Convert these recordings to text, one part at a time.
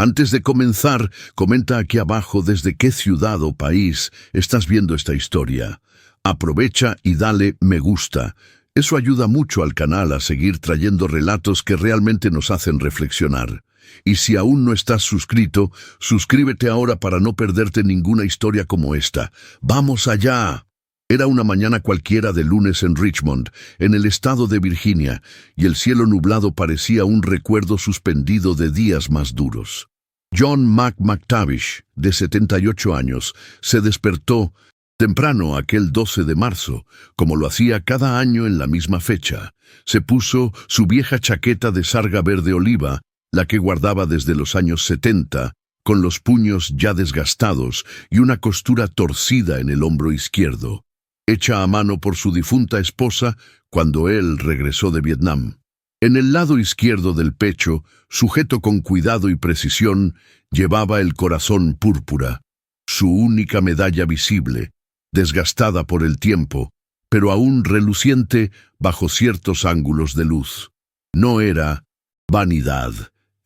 Antes de comenzar, comenta aquí abajo desde qué ciudad o país estás viendo esta historia. Aprovecha y dale me gusta. Eso ayuda mucho al canal a seguir trayendo relatos que realmente nos hacen reflexionar. Y si aún no estás suscrito, suscríbete ahora para no perderte ninguna historia como esta. ¡Vamos allá! Era una mañana cualquiera de lunes en Richmond, en el estado de Virginia, y el cielo nublado parecía un recuerdo suspendido de días más duros. John McTavish, de 78 años, se despertó temprano aquel 12 de marzo, como lo hacía cada año en la misma fecha. Se puso su vieja chaqueta de sarga verde oliva, la que guardaba desde los años 70, con los puños ya desgastados y una costura torcida en el hombro izquierdo, hecha a mano por su difunta esposa cuando él regresó de Vietnam. En el lado izquierdo del pecho, sujeto con cuidado y precisión, llevaba el corazón púrpura, su única medalla visible, desgastada por el tiempo, pero aún reluciente bajo ciertos ángulos de luz. No era vanidad,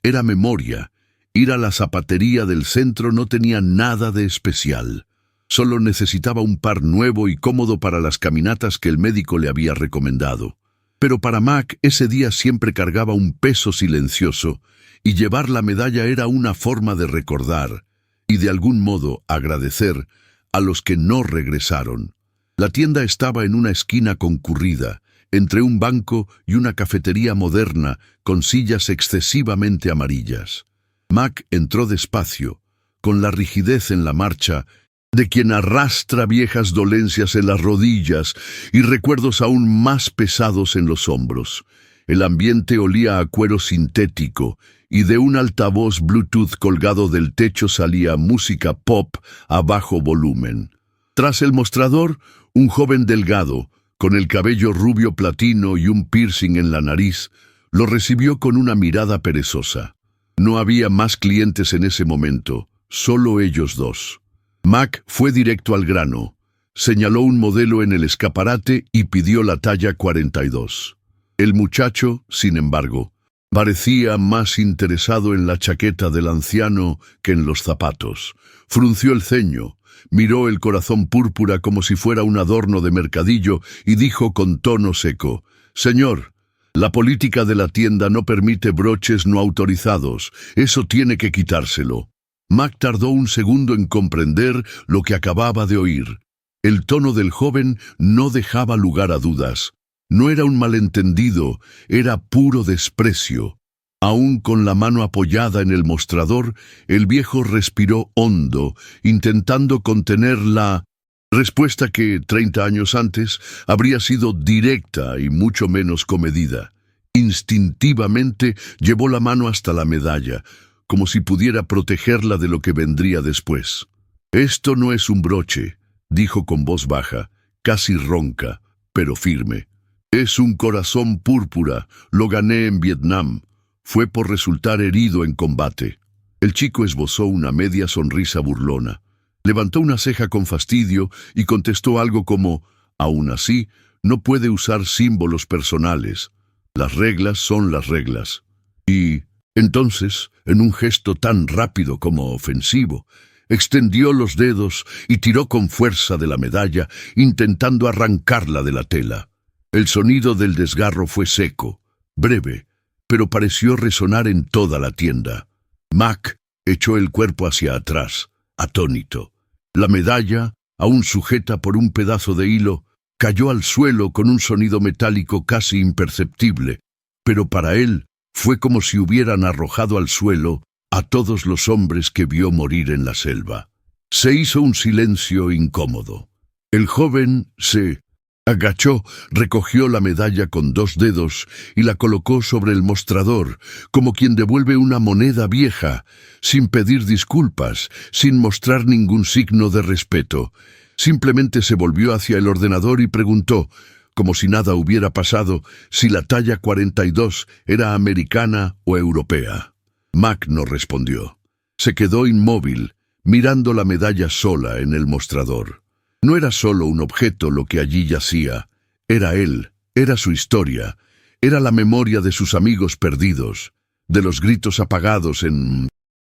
era memoria. Ir a la zapatería del centro no tenía nada de especial. Solo necesitaba un par nuevo y cómodo para las caminatas que el médico le había recomendado. Pero para Mac ese día siempre cargaba un peso silencioso, y llevar la medalla era una forma de recordar, y de algún modo agradecer, a los que no regresaron. La tienda estaba en una esquina concurrida, entre un banco y una cafetería moderna con sillas excesivamente amarillas. Mac entró despacio, con la rigidez en la marcha de quien arrastra viejas dolencias en las rodillas y recuerdos aún más pesados en los hombros. El ambiente olía a cuero sintético y de un altavoz Bluetooth colgado del techo salía música pop a bajo volumen. Tras el mostrador, un joven delgado, con el cabello rubio platino y un piercing en la nariz, lo recibió con una mirada perezosa. No había más clientes en ese momento, solo ellos dos. Mac fue directo al grano, señaló un modelo en el escaparate y pidió la talla 42. El muchacho, sin embargo, parecía más interesado en la chaqueta del anciano que en los zapatos. Frunció el ceño, miró el corazón púrpura como si fuera un adorno de mercadillo y dijo con tono seco: «Señor, la política de la tienda no permite broches no autorizados. Eso tiene que quitárselo». Mac tardó un segundo en comprender lo que acababa de oír. El tono del joven no dejaba lugar a dudas. No era un malentendido, era puro desprecio. Aún con la mano apoyada en el mostrador, el viejo respiró hondo, intentando contener la respuesta que, 30 años antes, habría sido directa y mucho menos comedida. Instintivamente llevó la mano hasta la medalla, como si pudiera protegerla de lo que vendría después. «Esto no es un broche», dijo con voz baja, casi ronca, pero firme. «Es un corazón púrpura, lo gané en Vietnam. Fue por resultar herido en combate». El chico esbozó una media sonrisa burlona. Levantó una ceja con fastidio y contestó algo como: «Aún así, no puede usar símbolos personales. Las reglas son las reglas». Y entonces, en un gesto tan rápido como ofensivo, extendió los dedos y tiró con fuerza de la medalla, intentando arrancarla de la tela. El sonido del desgarro fue seco, breve, pero pareció resonar en toda la tienda. Mac echó el cuerpo hacia atrás, atónito. La medalla, aún sujeta por un pedazo de hilo, cayó al suelo con un sonido metálico casi imperceptible, pero para él fue como si hubieran arrojado al suelo a todos los hombres que vio morir en la selva. Se hizo un silencio incómodo. El joven se agachó, recogió la medalla con 2 dedos y la colocó sobre el mostrador, como quien devuelve una moneda vieja, sin pedir disculpas, sin mostrar ningún signo de respeto. Simplemente se volvió hacia el ordenador y preguntó, como si nada hubiera pasado, si la talla 42 era americana o europea. Mac no respondió. Se quedó inmóvil, mirando la medalla sola en el mostrador. No era solo un objeto lo que allí yacía. Era él, era su historia, era la memoria de sus amigos perdidos, de los gritos apagados en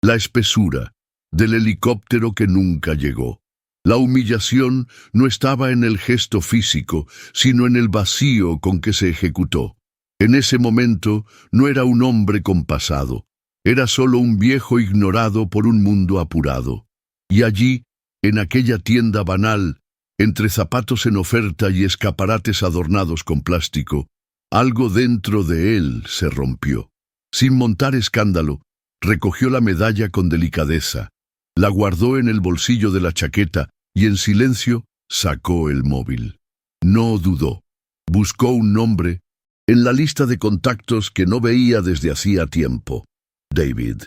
la espesura del helicóptero que nunca llegó. La humillación no estaba en el gesto físico, sino en el vacío con que se ejecutó. En ese momento no era un hombre con pasado, era solo un viejo ignorado por un mundo apurado. Y allí, en aquella tienda banal, entre zapatos en oferta y escaparates adornados con plástico, algo dentro de él se rompió. Sin montar escándalo, recogió la medalla con delicadeza, la guardó en el bolsillo de la chaqueta y en silencio sacó el móvil. No dudó. Buscó un nombre en la lista de contactos que no veía desde hacía tiempo. David.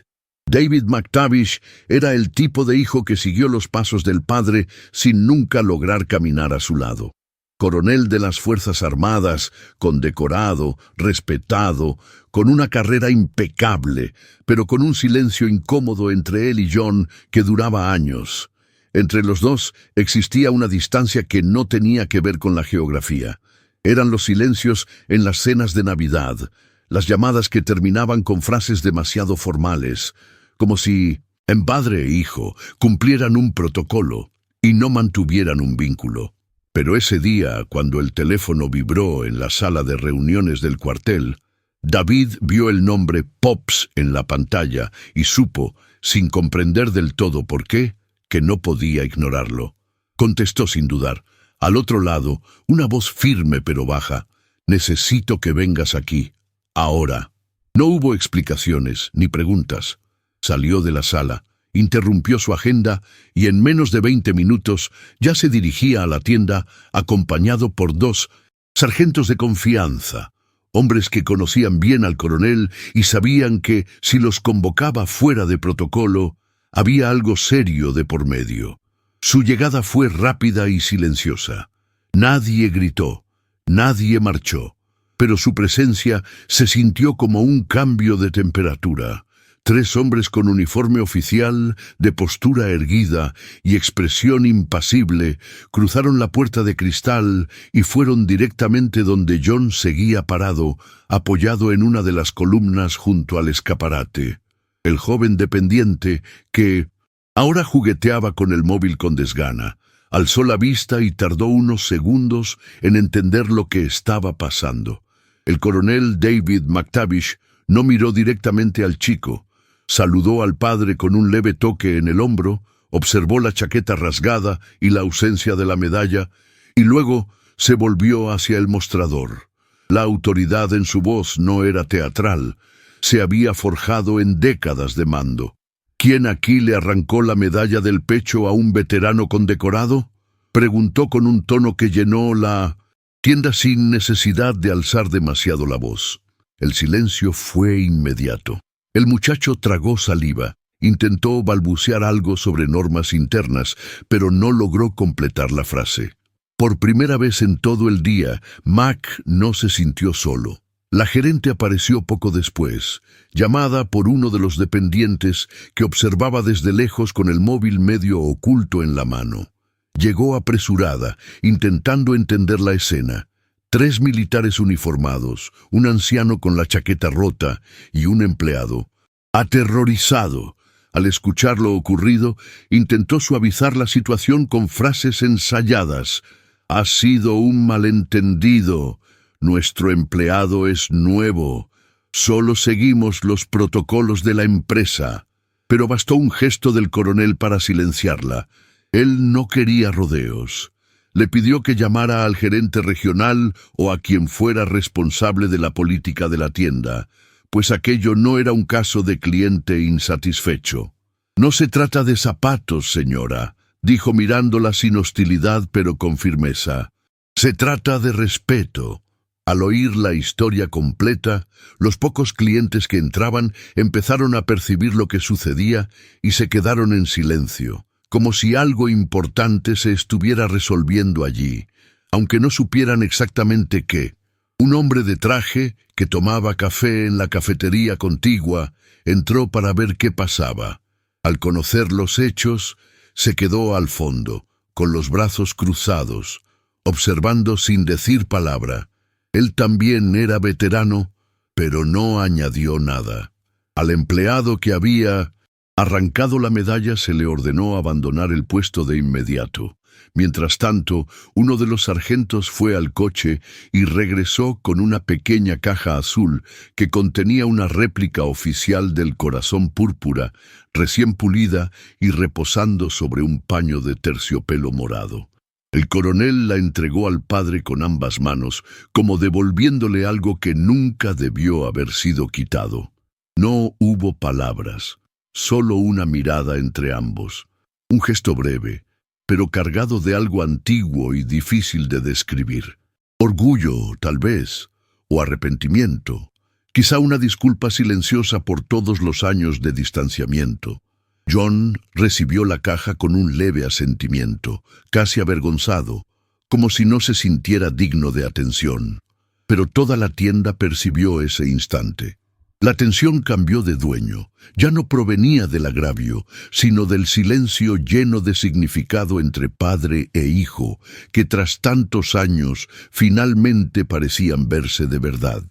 David McTavish era el tipo de hijo que siguió los pasos del padre sin nunca lograr caminar a su lado. Coronel de las Fuerzas Armadas, condecorado, respetado, con una carrera impecable, pero con un silencio incómodo entre él y John que duraba años. Entre los dos existía una distancia que no tenía que ver con la geografía. Eran los silencios en las cenas de Navidad, las llamadas que terminaban con frases demasiado formales, como si, en padre e hijo, cumplieran un protocolo y no mantuvieran un vínculo. Pero ese día, cuando el teléfono vibró en la sala de reuniones del cuartel, David vio el nombre Pops en la pantalla y supo, sin comprender del todo por qué, que no podía ignorarlo. Contestó sin dudar. Al otro lado, una voz firme pero baja. «Necesito que vengas aquí. Ahora». No hubo explicaciones ni preguntas. Salió de la sala, interrumpió su agenda y en menos de 20 minutos ya se dirigía a la tienda acompañado por 2 sargentos de confianza, hombres que conocían bien al coronel y sabían que, si los convocaba fuera de protocolo, había algo serio de por medio. Su llegada fue rápida y silenciosa. Nadie gritó, nadie marchó, pero su presencia se sintió como un cambio de temperatura. 3 hombres con uniforme oficial, de postura erguida y expresión impasible, cruzaron la puerta de cristal y fueron directamente donde John seguía parado, apoyado en una de las columnas junto al escaparate. El joven dependiente, que ahora jugueteaba con el móvil con desgana, alzó la vista y tardó unos segundos en entender lo que estaba pasando. El coronel David McTavish no miró directamente al chico. Saludó al padre con un leve toque en el hombro, observó la chaqueta rasgada y la ausencia de la medalla, y luego se volvió hacia el mostrador. La autoridad en su voz no era teatral, se había forjado en décadas de mando. ¿Quién aquí le arrancó la medalla del pecho a un veterano condecorado? Preguntó con un tono que llenó la tienda sin necesidad de alzar demasiado la voz. El silencio fue inmediato. El muchacho tragó saliva, intentó balbucear algo sobre normas internas, pero no logró completar la frase. Por primera vez en todo el día, Mac no se sintió solo. La gerente apareció poco después, llamada por uno de los dependientes que observaba desde lejos con el móvil medio oculto en la mano. Llegó apresurada, intentando entender la escena. 3 militares uniformados, un anciano con la chaqueta rota y un empleado. Aterrorizado, al escuchar lo ocurrido, intentó suavizar la situación con frases ensayadas. «Ha sido un malentendido. Nuestro empleado es nuevo. Solo seguimos los protocolos de la empresa». Pero bastó un gesto del coronel para silenciarla. Él no quería rodeos. Le pidió que llamara al gerente regional o a quien fuera responsable de la política de la tienda, pues aquello no era un caso de cliente insatisfecho. «No se trata de zapatos, señora», dijo mirándola sin hostilidad pero con firmeza. «Se trata de respeto». Al oír la historia completa, los pocos clientes que entraban empezaron a percibir lo que sucedía y se quedaron en silencio, como si algo importante se estuviera resolviendo allí, aunque no supieran exactamente qué. Un hombre de traje, que tomaba café en la cafetería contigua, entró para ver qué pasaba. Al conocer los hechos, se quedó al fondo, con los brazos cruzados, observando sin decir palabra. Él también era veterano, pero no añadió nada. Al empleado que había Arrancado la medalla, se le ordenó abandonar el puesto de inmediato. Mientras tanto, uno de los sargentos fue al coche y regresó con una pequeña caja azul que contenía una réplica oficial del corazón púrpura, recién pulida y reposando sobre un paño de terciopelo morado. El coronel la entregó al padre con ambas manos, como devolviéndole algo que nunca debió haber sido quitado. No hubo palabras, solo una mirada entre ambos, un gesto breve, pero cargado de algo antiguo y difícil de describir. Orgullo, tal vez, o arrepentimiento, quizá una disculpa silenciosa por todos los años de distanciamiento. John recibió la caja con un leve asentimiento, casi avergonzado, como si no se sintiera digno de atención. Pero toda la tienda percibió ese instante. La tensión cambió de dueño. Ya no provenía del agravio, sino del silencio lleno de significado entre padre e hijo, que tras tantos años finalmente parecían verse de verdad.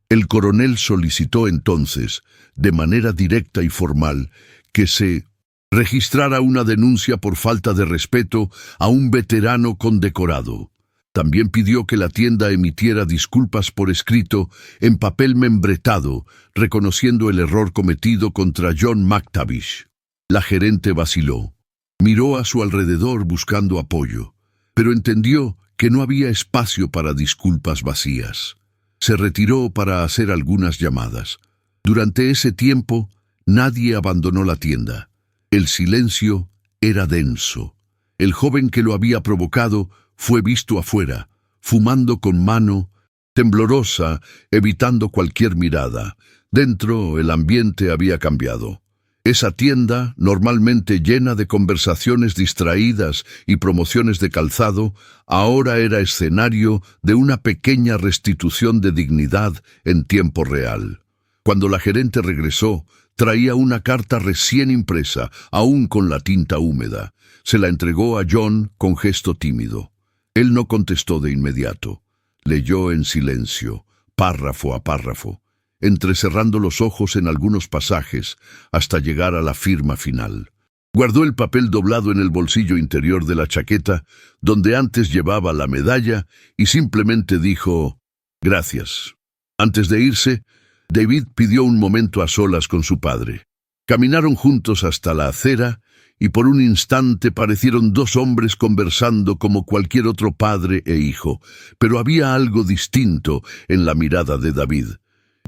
El coronel solicitó entonces, de manera directa y formal, que se registrara una denuncia por falta de respeto a un veterano condecorado. También pidió que la tienda emitiera disculpas por escrito en papel membretado, reconociendo el error cometido contra John McTavish. La gerente vaciló. Miró a su alrededor buscando apoyo, pero entendió que no había espacio para disculpas vacías. Se retiró para hacer algunas llamadas. Durante ese tiempo, nadie abandonó la tienda. El silencio era denso. El joven que lo había provocado fue visto afuera, fumando con mano temblorosa, evitando cualquier mirada. Dentro, el ambiente había cambiado. Esa tienda, normalmente llena de conversaciones distraídas y promociones de calzado, ahora era escenario de una pequeña restitución de dignidad en tiempo real. Cuando la gerente regresó, traía una carta recién impresa, aún con la tinta húmeda. Se la entregó a John con gesto tímido. Él no contestó de inmediato. Leyó en silencio, párrafo a párrafo, entrecerrando los ojos en algunos pasajes hasta llegar a la firma final. Guardó el papel doblado en el bolsillo interior de la chaqueta, donde antes llevaba la medalla, y simplemente dijo: «Gracias». Antes de irse, David pidió un momento a solas con su padre. Caminaron juntos hasta la acera, y por un instante parecieron dos hombres conversando como cualquier otro padre e hijo, pero había algo distinto en la mirada de David.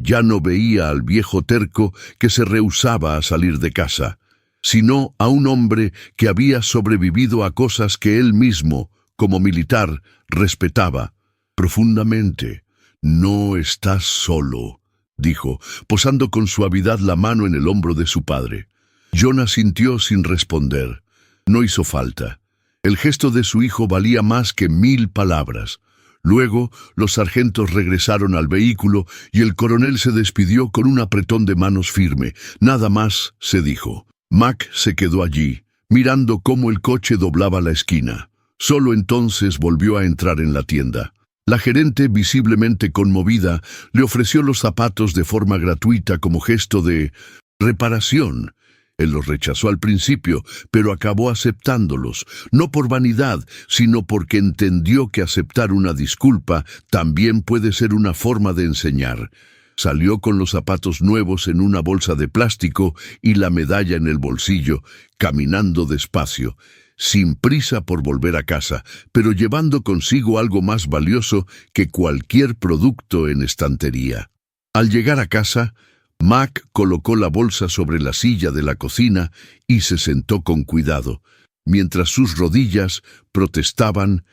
Ya no veía al viejo terco que se rehusaba a salir de casa, sino a un hombre que había sobrevivido a cosas que él mismo, como militar, respetaba profundamente. «No estás solo», dijo, posando con suavidad la mano en el hombro de su padre. John asintió sin responder. No hizo falta. El gesto de su hijo valía más que 1000 palabras. Luego, los sargentos regresaron al vehículo y el coronel se despidió con un apretón de manos firme. Nada más, se dijo. Mac se quedó allí, mirando cómo el coche doblaba la esquina. Solo entonces volvió a entrar en la tienda. La gerente, visiblemente conmovida, le ofreció los zapatos de forma gratuita como gesto de reparación. Él los rechazó al principio, pero acabó aceptándolos, no por vanidad, sino porque entendió que aceptar una disculpa también puede ser una forma de enseñar. Salió con los zapatos nuevos en una bolsa de plástico y la medalla en el bolsillo, caminando despacio, sin prisa por volver a casa, pero llevando consigo algo más valioso que cualquier producto en estantería. Al llegar a casa, Mac colocó la bolsa sobre la silla de la cocina y se sentó con cuidado, mientras sus rodillas protestaban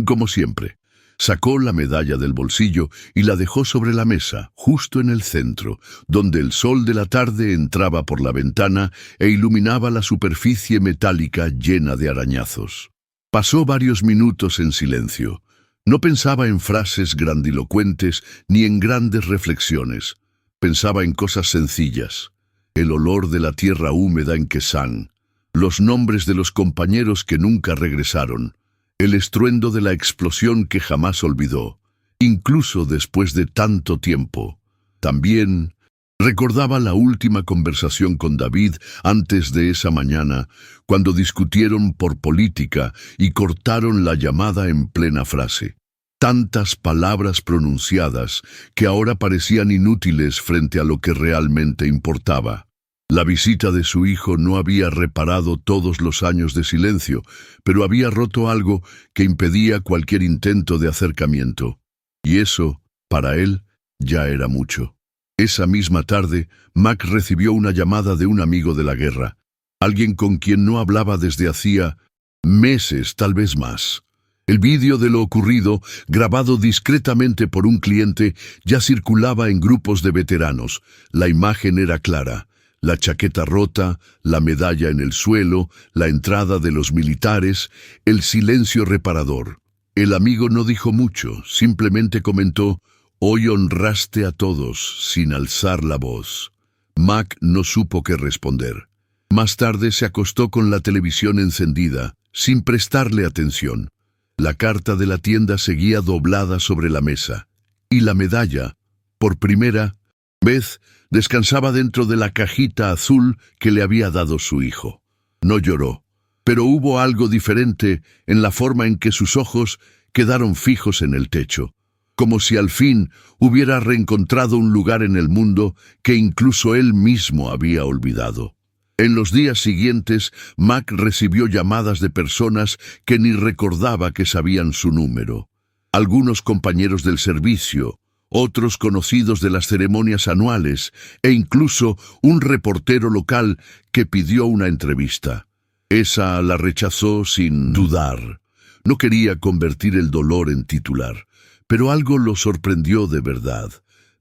como siempre. Sacó la medalla del bolsillo y la dejó sobre la mesa, justo en el centro, donde el sol de la tarde entraba por la ventana e iluminaba la superficie metálica llena de arañazos. Pasó varios minutos en silencio. No pensaba en frases grandilocuentes ni en grandes reflexiones. Pensaba en cosas sencillas: el olor de la tierra húmeda en Quesan, los nombres de los compañeros que nunca regresaron, el estruendo de la explosión que jamás olvidó, incluso después de tanto tiempo. También Recordaba la última conversación con David antes de esa mañana, cuando discutieron por política y cortaron la llamada en plena frase. Tantas palabras pronunciadas que ahora parecían inútiles frente a lo que realmente importaba. La visita de su hijo no había reparado todos los años de silencio, pero había roto algo que impedía cualquier intento de acercamiento. Y eso, para él, ya era mucho. Esa misma tarde, Mac recibió una llamada de un amigo de la guerra, alguien con quien no hablaba desde hacía meses, tal vez más. El vídeo de lo ocurrido, grabado discretamente por un cliente, ya circulaba en grupos de veteranos. La imagen era clara: la chaqueta rota, la medalla en el suelo, la entrada de los militares, el silencio reparador. El amigo no dijo mucho, simplemente comentó: «Hoy honraste a todos, sin alzar la voz». Mac no supo qué responder. Más tarde se acostó con la televisión encendida, sin prestarle atención. La carta de la tienda seguía doblada sobre la mesa, y la medalla, por primera vez, descansaba dentro de la cajita azul que le había dado su hijo. No lloró, pero hubo algo diferente en la forma en que sus ojos quedaron fijos en el techo, como si al fin hubiera reencontrado un lugar en el mundo que incluso él mismo había olvidado. En los días siguientes, Mac recibió llamadas de personas que ni recordaba que sabían su número. Algunos compañeros del servicio, otros conocidos de las ceremonias anuales, e incluso un reportero local que pidió una entrevista. Esa la rechazó sin dudar. No quería convertir el dolor en titular, pero algo lo sorprendió de verdad.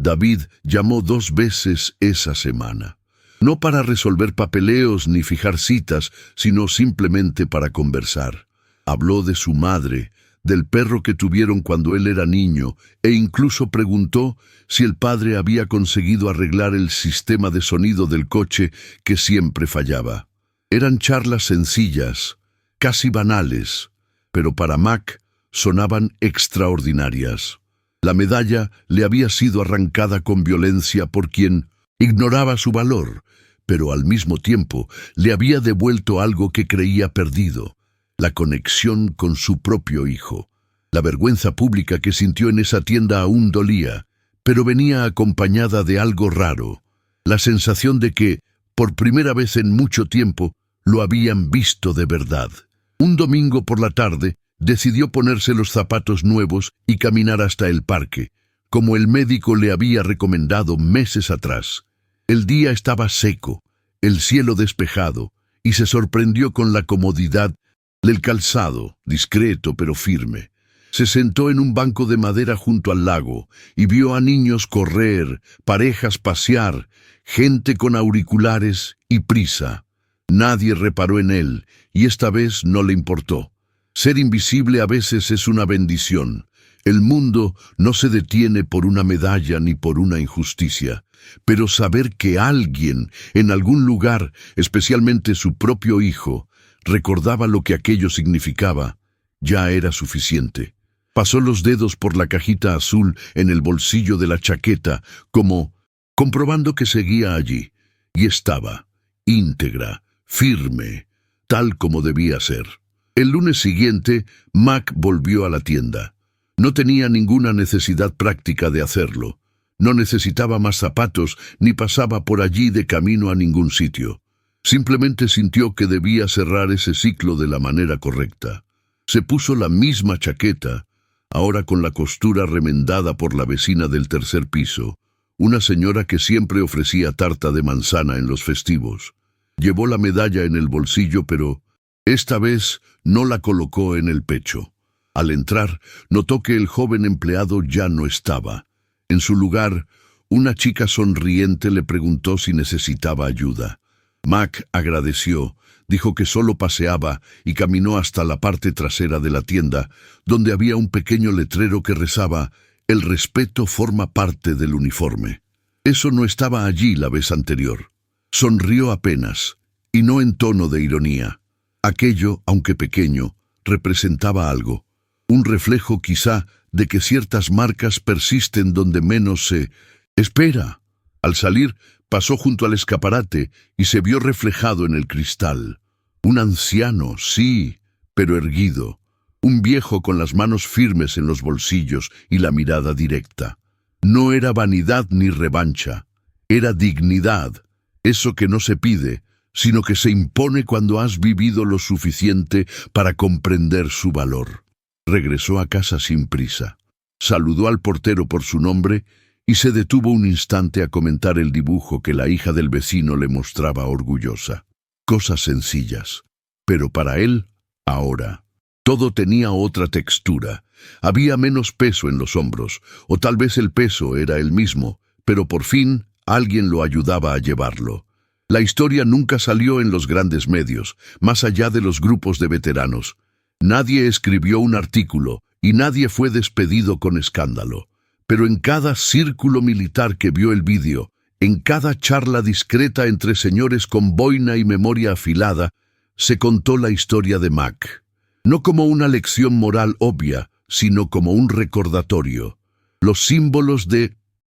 David llamó 2 veces esa semana. No para resolver papeleos ni fijar citas, sino simplemente para conversar. Habló de su madre, del perro que tuvieron cuando él era niño, e incluso preguntó si el padre había conseguido arreglar el sistema de sonido del coche que siempre fallaba. Eran charlas sencillas, casi banales, pero para Mac sonaban extraordinarias. La medalla le había sido arrancada con violencia por quien ignoraba su valor, pero al mismo tiempo le había devuelto algo que creía perdido: la conexión con su propio hijo. La vergüenza pública que sintió en esa tienda aún dolía, pero venía acompañada de algo raro: la sensación de que, por primera vez en mucho tiempo, lo habían visto de verdad. Un domingo por la tarde, decidió ponerse los zapatos nuevos y caminar hasta el parque, como el médico le había recomendado meses atrás. El día estaba seco, el cielo despejado, y se sorprendió con la comodidad del calzado, discreto pero firme. Se sentó en un banco de madera junto al lago y vio a niños correr, parejas pasear, gente con auriculares y prisa. Nadie reparó en él, y esta vez no le importó. Ser invisible a veces es una bendición. El mundo no se detiene por una medalla ni por una injusticia, pero saber que alguien, en algún lugar, especialmente su propio hijo, recordaba lo que aquello significaba, ya era suficiente. Pasó los dedos por la cajita azul en el bolsillo de la chaqueta, como comprobando que seguía allí, y estaba íntegra, firme, tal como debía ser. El lunes siguiente, Mac volvió a la tienda. No tenía ninguna necesidad práctica de hacerlo. No necesitaba más zapatos ni pasaba por allí de camino a ningún sitio. Simplemente sintió que debía cerrar ese ciclo de la manera correcta. Se puso la misma chaqueta, ahora con la costura remendada por la vecina del tercer piso, una señora que siempre ofrecía tarta de manzana en los festivos. Llevó la medalla en el bolsillo, pero esta vez no la colocó en el pecho. Al entrar, notó que el joven empleado ya no estaba. En su lugar, una chica sonriente le preguntó si necesitaba ayuda. Mac agradeció, dijo que solo paseaba y caminó hasta la parte trasera de la tienda, donde había un pequeño letrero que rezaba: «El respeto forma parte del uniforme». Eso no estaba allí la vez anterior. Sonrió apenas, y no en tono de ironía. Aquello, aunque pequeño, representaba algo. Un reflejo quizá de que ciertas marcas persisten donde menos se espera. Al salir, pasó junto al escaparate y se vio reflejado en el cristal. Un anciano, sí, pero erguido. Un viejo con las manos firmes en los bolsillos y la mirada directa. No era vanidad ni revancha, era dignidad, eso que no se pide, sino que se impone cuando has vivido lo suficiente para comprender su valor. Regresó a casa sin prisa. Saludó al portero por su nombre y se detuvo un instante a comentar el dibujo que la hija del vecino le mostraba orgullosa. Cosas sencillas, pero para él, ahora, todo tenía otra textura. Había menos peso en los hombros, o tal vez el peso era el mismo, pero por fin alguien lo ayudaba a llevarlo. La historia nunca salió en los grandes medios, más allá de los grupos de veteranos. Nadie escribió un artículo y nadie fue despedido con escándalo. Pero en cada círculo militar que vio el vídeo, en cada charla discreta entre señores con boina y memoria afilada, se contó la historia de Mac. No como una lección moral obvia, sino como un recordatorio. Los símbolos de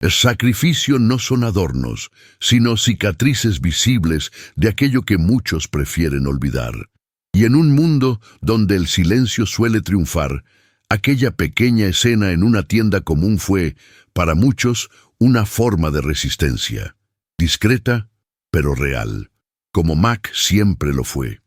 sacrificio no son adornos, sino cicatrices visibles de aquello que muchos prefieren olvidar. Y en un mundo donde el silencio suele triunfar, aquella pequeña escena en una tienda común fue, para muchos, una forma de resistencia. Discreta, pero real, como Mac siempre lo fue.